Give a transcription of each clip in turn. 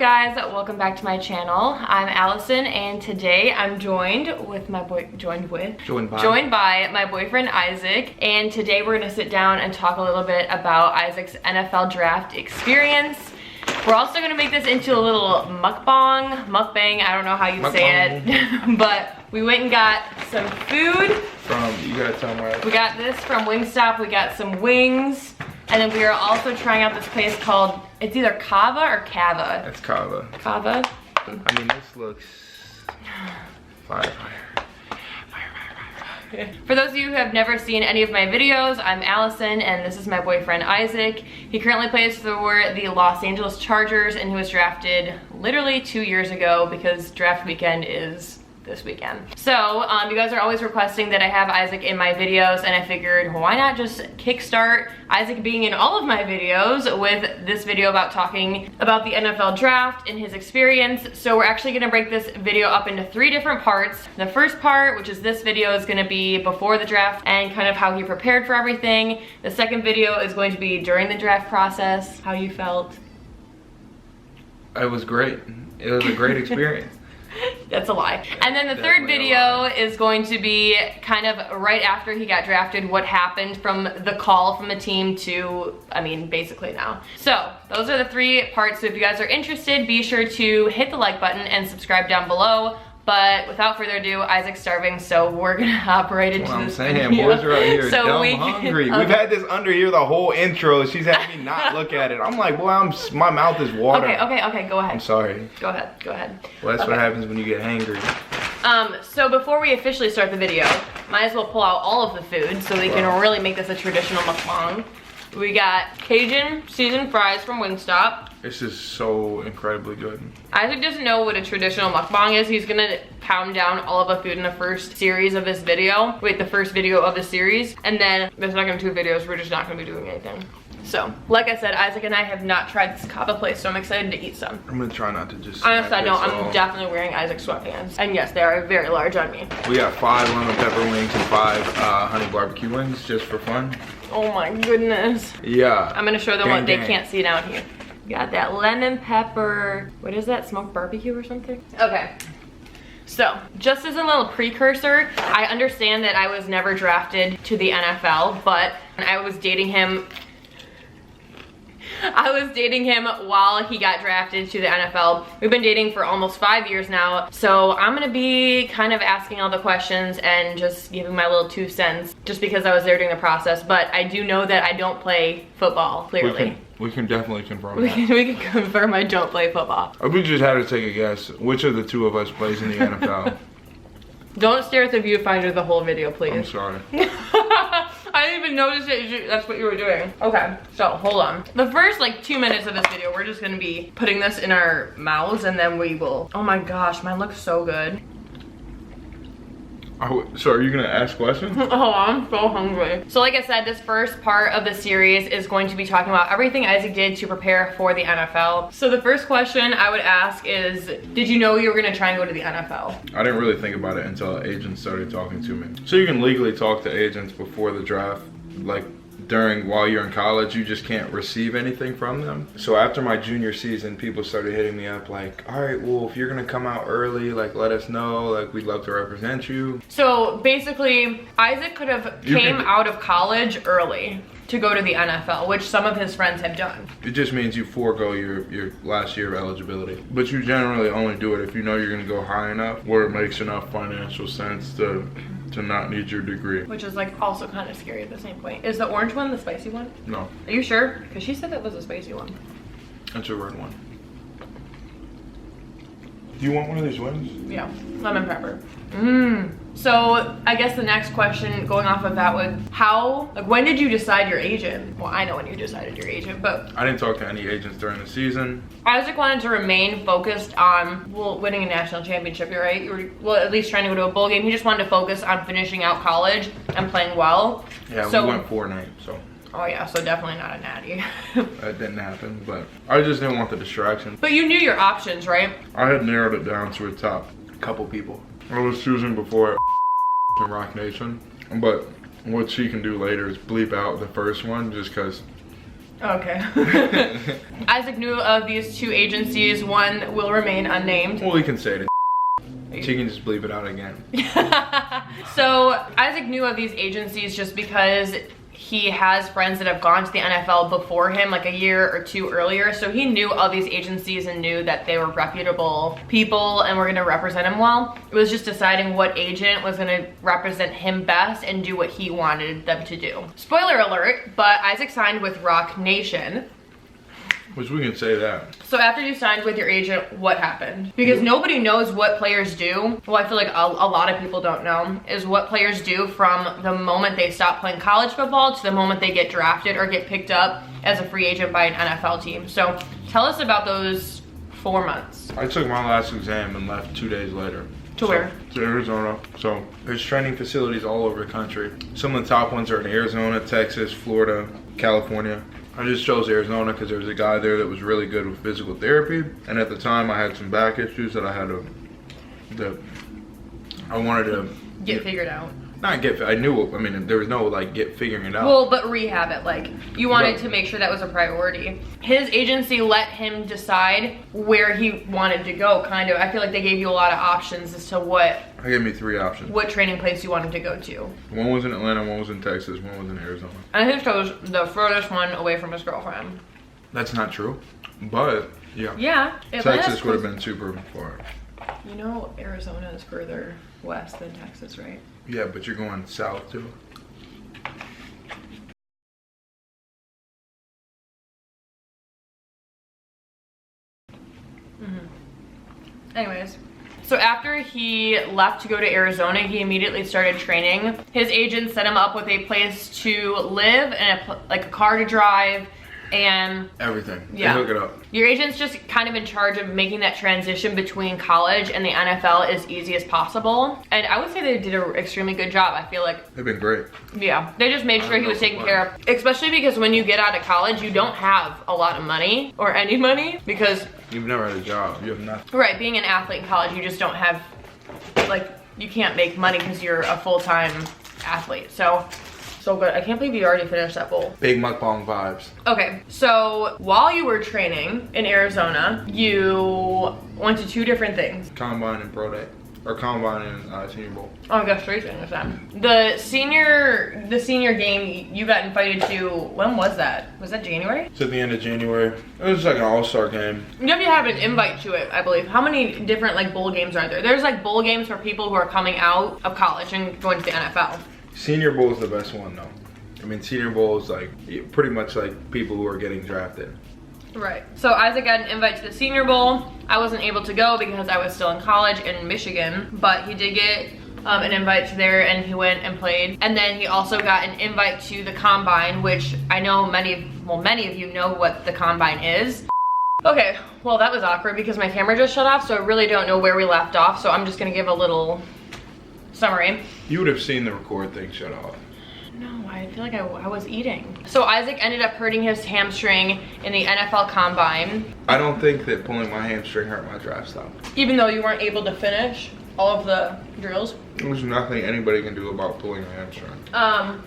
guys? Welcome back to my channel. I'm Allison, and today I'm joined by my boyfriend Isaac, and today we're gonna sit down and talk a little bit about Isaac's NFL draft experience. We're also gonna make this into a little mukbang, I don't know how you say it, but we went and got some food. You gotta tell me. We got this from Wingstop, we got some wings, and then we are also trying out this place called, it's either Kava or Kava. It's Kava. Kava? I mean, this looks fire. For those of you who have never seen any of my videos, I'm Allison and this is my boyfriend Isaac. He currently plays for the Los Angeles Chargers and he was drafted literally 2 years ago because draft weekend is this weekend. So you guys are always requesting that I have Isaac in my videos, and I figured why not just kickstart Isaac being in all of my videos with this video about talking about the NFL draft and his experience. So we're actually gonna break this video up into 3 different parts. The first part, which is this video, is gonna be before the draft and kind of how he prepared for everything. The second video is going to be during the draft process, how you felt. It was great. It was a great experience. That's a lie. And then the third video is going to be kind of right after he got drafted, what happened from the call from the team to, I mean, basically now. So those are the 3 parts. So if you guys are interested, be sure to hit the like button and subscribe down below. But without further ado, Isaac's starving, so we're gonna hop right into this video. Boys are out here so dumb hungry. We've had this under here the whole intro. She's had me not look at it. I'm like, boy, my mouth is watering. Okay, go ahead. I'm sorry. Go ahead. Well, that's what happens when you get hangry. So before we officially start the video, might as well pull out all of the food so we can really make this a traditional mukbang. We got Cajun seasoned fries from Wingstop. This is so incredibly good. Isaac doesn't know what a traditional mukbang is. He's gonna pound down all of the food in the first series of this video. Wait, the first video of the series. And then the second 2 videos, we're just not gonna be doing anything. So, like I said, Isaac and I have not tried this Kava place, so I'm excited to eat some. I'm gonna try not to just... On a side note, I'm definitely wearing Isaac's sweatpants. And yes, they are very large on me. We got 5 lemon pepper wings and 5 honey barbecue wings, just for fun. Oh my goodness. Yeah. I'm gonna show them what they can't see down here. Got that lemon pepper, what is that, smoked barbecue or something? Okay. So, just as a little precursor, I understand that I was never drafted to the NFL, but I was dating him while he got drafted to the NFL. We've been dating for almost 5 years now, so I'm gonna be kind of asking all the questions and just giving my little 2 cents just because I was there during the process, but I do know that I don't play football, clearly. We can definitely confirm that. We can confirm I don't play football. We just had to take a guess. Which of the 2 of us plays in the NFL? Don't stare at the viewfinder the whole video, please. I'm sorry. I didn't even notice that that's what you were doing. Okay, so hold on. The first like 2 minutes of this video, we're just gonna be putting this in our mouths and then we will. Oh my gosh, mine looks so good. So are you gonna ask questions? Oh, I'm so hungry. So like I said, this first part of the series is going to be talking about everything Isaac did to prepare for the NFL. So the first question I would ask is, did you know you were gonna try and go to the NFL? I didn't really think about it until agents started talking to me. So you can legally talk to agents before the draft, like while you're in college. You just can't receive anything from them. So after my junior season, people started hitting me up like, all right, well, if you're gonna come out early, like let us know, like we'd love to represent you. So basically, Isaac could have came out of college early to go to the NFL, which some of his friends have done. It just means you forego your last year of eligibility. But you generally only do it if you know you're gonna go high enough where it makes enough financial sense to not need your degree. Which is like also kind of scary at the same point. Is the orange one the spicy one? No. Are you sure? Because she said that was a spicy one. That's a red one. Do you want one of these wings? Yeah, lemon pepper. So I guess the next question going off of that was when did you decide your agent? Well, I know when you decided your agent, but I didn't talk to any agents during the season. Isaac wanted to remain focused on, well, winning a national championship, you're right? You were, well, at least trying to go to a bowl game. He just wanted to focus on finishing out college and playing well. Yeah, so, we went 4-9, so. Oh yeah, so definitely not a natty. That didn't happen, but I just didn't want the distraction. But you knew your options, right? I had narrowed it down to a top couple people. I was choosing before Roc Nation, but what she can do later is bleep out the first one just because Okay. Isaac knew of these 2 agencies. One will remain unnamed. Well, we can say it. She can just bleep it out again. So Isaac knew of these agencies just because he has friends that have gone to the NFL before him, like a year or 2 earlier. So he knew all these agencies and knew that they were reputable people and were gonna represent him well. It was just deciding what agent was gonna represent him best and do what he wanted them to do. Spoiler alert, but Isaac signed with Roc Nation. Which we can say that. So after you signed with your agent, what happened? Because nobody knows what players do. Well, I feel like a lot of people don't know, is what players do from the moment they stop playing college football to the moment they get drafted or get picked up as a free agent by an NFL team. So tell us about those 4 months. I took my last exam and left 2 days later. To where? To Arizona. So there's training facilities all over the country. Some of the top ones are in Arizona, Texas, Florida, California. I just chose Arizona because there was a guy there that was really good with physical therapy, and at the time I had some back issues that I had I wanted to Get figured out. Not get, I knew, I mean, there was no like figuring it out. Well, but rehab it, like, you wanted to make sure that was a priority. His agency let him decide where he wanted to go, kind of. I feel like they gave you a lot of options as to what. They gave me 3 options. What training place you wanted to go to. One was in Atlanta, one was in Texas, one was in Arizona. And he chose the furthest one away from his girlfriend. That's not true, but yeah. Yeah. Texas would have been super far. You know, Arizona is further west than Texas, right? Yeah, but you're going south too. Anyways, so after he left to go to Arizona, he immediately started training. His agent set him up with a place to live and like a car to drive and everything. Yeah. They hook it up. Your agent's just kind of in charge of making that transition between college and the NFL as easy as possible. And I would say they did an extremely good job. I feel like they've been great. Yeah, they just made sure he was taken care of. Especially because when you get out of college, you don't have a lot of money or any money because you've never had a job. You have nothing. Right, being an athlete in college, you just don't have, like, you can't make money because you're a full-time athlete. So good. I can't believe you already finished that bowl. Big mukbang vibes. Okay, so while you were training in Arizona, you went to 2 different things. Combine and pro day. Or combine and Senior Bowl. Oh, I got 3 things then. The senior game you got invited to, when was that? Was that January? It's at the end of January. It was like an all-star game. You have to have an invite to it, I believe. How many different like bowl games are there? There's like bowl games for people who are coming out of college and going to the NFL. Senior Bowl is the best one though. I mean, Senior Bowl is like pretty much like people who are getting drafted. Right. So Isaac got an invite to the Senior Bowl. I wasn't able to go because I was still in college in Michigan, but he did get an invite to there and he went and played. And then he also got an invite to the Combine, which I know many of you know what the Combine is. Okay, well that was awkward because my camera just shut off, so I really don't know where we left off, so I'm just gonna give a little summary. You would have seen the record thing shut off. No, I feel like I was eating. So Isaac ended up hurting his hamstring in the NFL Combine. I don't think that pulling my hamstring hurt my draft stock. Even though you weren't able to finish all of the drills? There's nothing anybody can do about pulling a hamstring.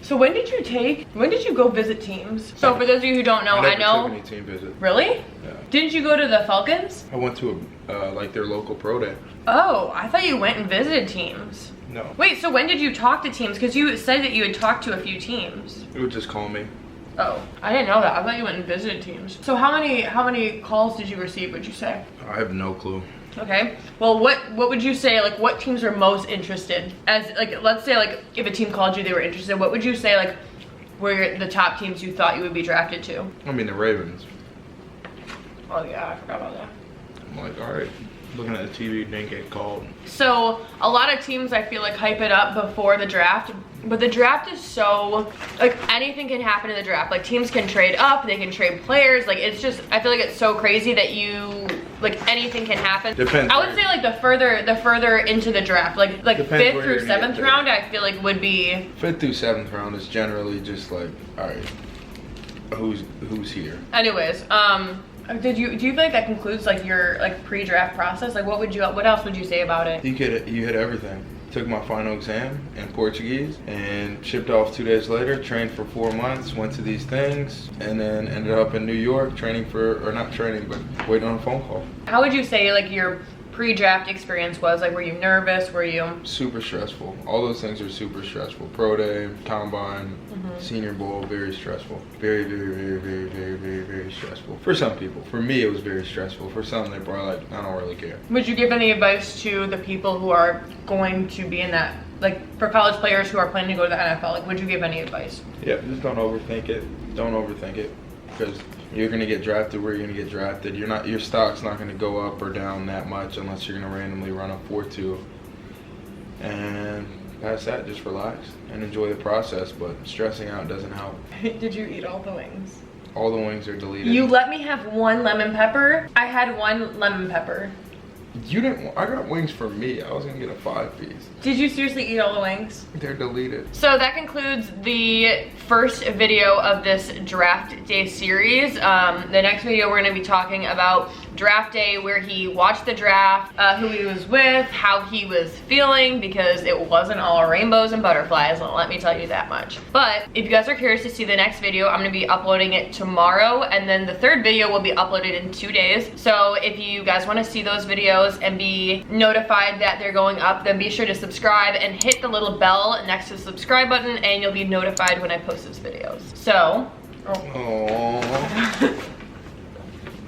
So when did you go visit teams? So for those of you who don't know, I know. never took any team visit. Really? Yeah. Didn't you go to the Falcons? I went to like their local pro day. Oh, I thought you went and visited teams. No. Wait, so when did you talk to teams? Because you said that you had talked to a few teams. It would just call me. Oh, I didn't know that. I thought you went and visited teams. So how many calls did you receive, would you say? I have no clue. Okay. Well, what would you say, like, what teams are most interested? As, like, let's say, like, if a team called you, they were interested, what would you say, like, were the top teams you thought you would be drafted to? I mean, the Ravens. Oh, yeah, I forgot about that. I'm like, all right. Looking at the TV, didn't get called. So a lot of teams I feel like hype it up before the draft, but the draft is so, like, anything can happen in the draft. Like, teams can trade up, they can trade players. Like, it's just, I feel like it's so crazy that like, anything can happen. Depends. I would say like the further into the draft, like Depends 5th where through you're gonna 7th get round, I feel like would be 5th through 7th round is generally just like, all right, who's here? Anyways, Do you feel like that concludes like your like pre-draft process? Like what else would you say about it? You hit everything. Took my final exam in Portuguese and shipped off 2 days later, trained for 4 months, went to these things, and then ended up in New York training for, or not training, but waiting on a phone call. How would you say like your pre-draft experience was? Like, were you nervous? Were you? Super stressful. All those things are super stressful. Pro day, combine, Senior Bowl, very stressful. Very, very, very, very, very, very, very stressful. For some people. For me, it was very stressful. For some, they probably like, I don't really care. Would you give any advice to the people who are going to be in that, like for college players who are planning to go to the NFL? Like, would you give any advice? Yeah, just don't overthink it. Don't overthink it, because you're gonna get drafted where you're gonna get drafted. Your stock's not gonna go up or down that much unless you're gonna randomly run a 4.2. And past that, just relax and enjoy the process. But stressing out doesn't help. Did you eat all the wings? All the wings are deleted. You let me have 1 lemon pepper. I had 1 lemon pepper. You didn't. I got wings for me. I was gonna get a 5-piece. Did you seriously eat all the wings? They're deleted. So that concludes the first video of this draft day series. The next video we're gonna be talking about draft day, where he watched the draft, who he was with, how he was feeling, because it wasn't all rainbows and butterflies, let me tell you that much. But if you guys are curious to see the next video, I'm gonna be uploading it tomorrow, and then the third video will be uploaded in 2 days. So if you guys wanna see those videos and be notified that they're going up, then be sure to subscribe and hit the little bell next to the subscribe button, and you'll be notified when I post those videos. So,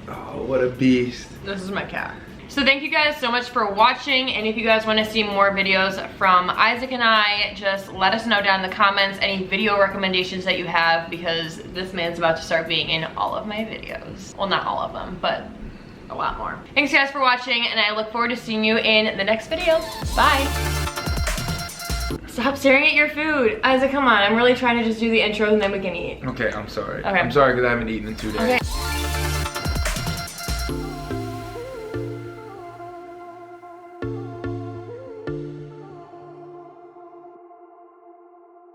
Oh, what a beast. this is my cat. So thank you guys so much for watching, and if you guys want to see more videos from Isaac and I, just let us know down in the comments any video recommendations that you have, because this man's about to start being in all of my videos. Well, not all of them, but a lot more. Thanks guys for watching, and I look forward to seeing you in the next video. Bye. Stop staring at your food. Isaac, come on. I'm really trying to just do the intro and then we can eat. Okay, I'm sorry. Okay. I'm sorry because I haven't eaten in 2 days. Okay.